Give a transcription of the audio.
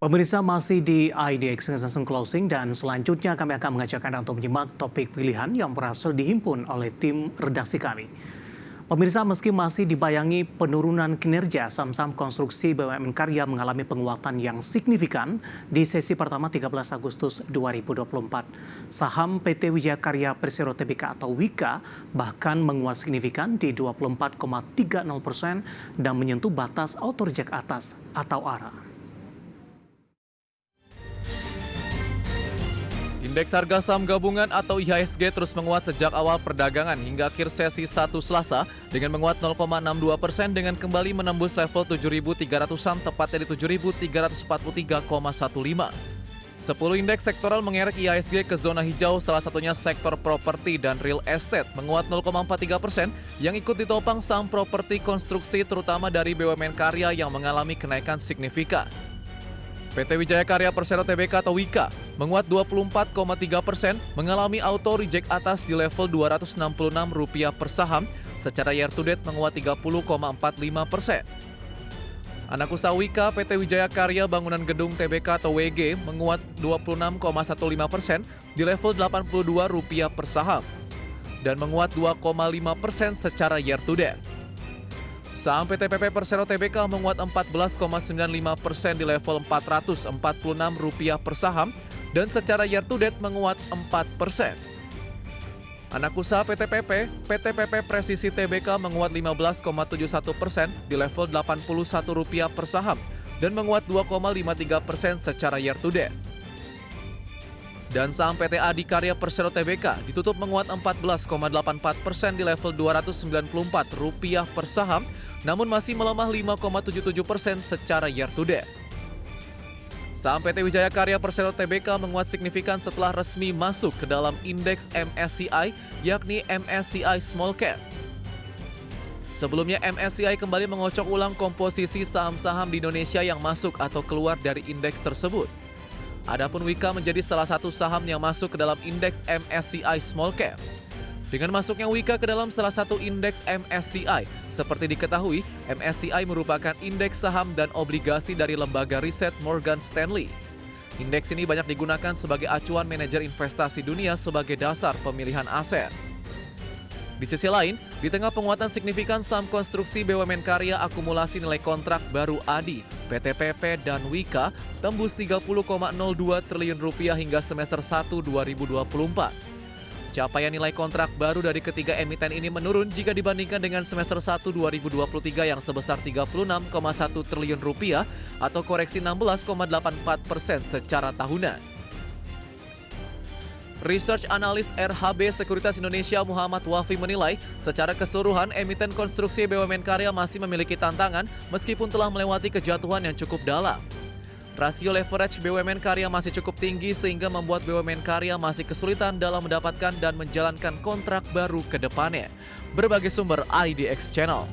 Pemirsa masih di IDX Session Closing dan selanjutnya kami akan mengajak Anda untuk menyimak topik pilihan yang berhasil dihimpun oleh tim redaksi kami. Pemirsa, meski masih dibayangi penurunan kinerja, saham-saham konstruksi BUMN Karya mengalami penguatan yang signifikan di sesi pertama 13 Agustus 2024. Saham PT Wijaya Karya Persero Tbk atau WIKA bahkan menguat signifikan di 24,30% dan menyentuh batas auto reject atas atau ARA. Indeks harga saham gabungan atau IHSG terus menguat sejak awal perdagangan hingga akhir sesi 1 Selasa dengan menguat 0,62% dengan kembali menembus level 7.300-an tepatnya di 7.343,15. 10 indeks sektoral mengerek IHSG ke zona hijau, salah satunya sektor properti dan real estate menguat 0,43% yang ikut ditopang saham properti konstruksi terutama dari BUMN Karya yang mengalami kenaikan signifikan. PT Wijaya Karya Persero Tbk atau WIKA menguat 24,3%, mengalami auto reject atas di level Rp266 per saham, secara year to date menguat 30,45%. Anak usaha WIKA PT Wijaya Karya Bangunan Gedung Tbk atau WG menguat 26,15% di level Rp82 per saham dan menguat 2,5% secara year to date. Saham PT PP Persero Tbk menguat 14,95% di level Rp446 per saham dan secara year to date menguat 4%. Anak usaha PT PP Presisi Tbk menguat 15,71% di level Rp81 per saham dan menguat 2,53% secara year to date. Dan saham PT Adikarya Persero Tbk ditutup menguat 14,84% di level Rp294 per saham, namun masih melemah 5,77% secara year to date. Saham PT Wijaya Karya Persero Tbk menguat signifikan setelah resmi masuk ke dalam indeks MSCI, yakni MSCI Small Cap. Sebelumnya MSCI kembali mengocok ulang komposisi saham-saham di Indonesia yang masuk atau keluar dari indeks tersebut. Adapun WIKA menjadi salah satu saham yang masuk ke dalam indeks MSCI Small Cap. Dengan masuknya WIKA ke dalam salah satu indeks MSCI, seperti diketahui, MSCI merupakan indeks saham dan obligasi dari lembaga riset Morgan Stanley. Indeks ini banyak digunakan sebagai acuan manajer investasi dunia sebagai dasar pemilihan aset. Di sisi lain, di tengah penguatan signifikan saham konstruksi BUMN Karya, akumulasi nilai kontrak baru ADI, PT PP, dan WIKA tembus Rp30,02 triliun hingga semester 1 2024. Capaian nilai kontrak baru dari ketiga emiten ini menurun jika dibandingkan dengan semester 1 2023 yang sebesar Rp36,1 triliun atau koreksi 16,84% secara tahunan. Research Analis RHB Sekuritas Indonesia Muhammad Wafi menilai, secara keseluruhan emiten konstruksi BUMN Karya masih memiliki tantangan meskipun telah melewati kejatuhan yang cukup dalam. Rasio leverage BUMN Karya masih cukup tinggi sehingga membuat BUMN Karya masih kesulitan dalam mendapatkan dan menjalankan kontrak baru ke depannya. Berbagai sumber IDX Channel.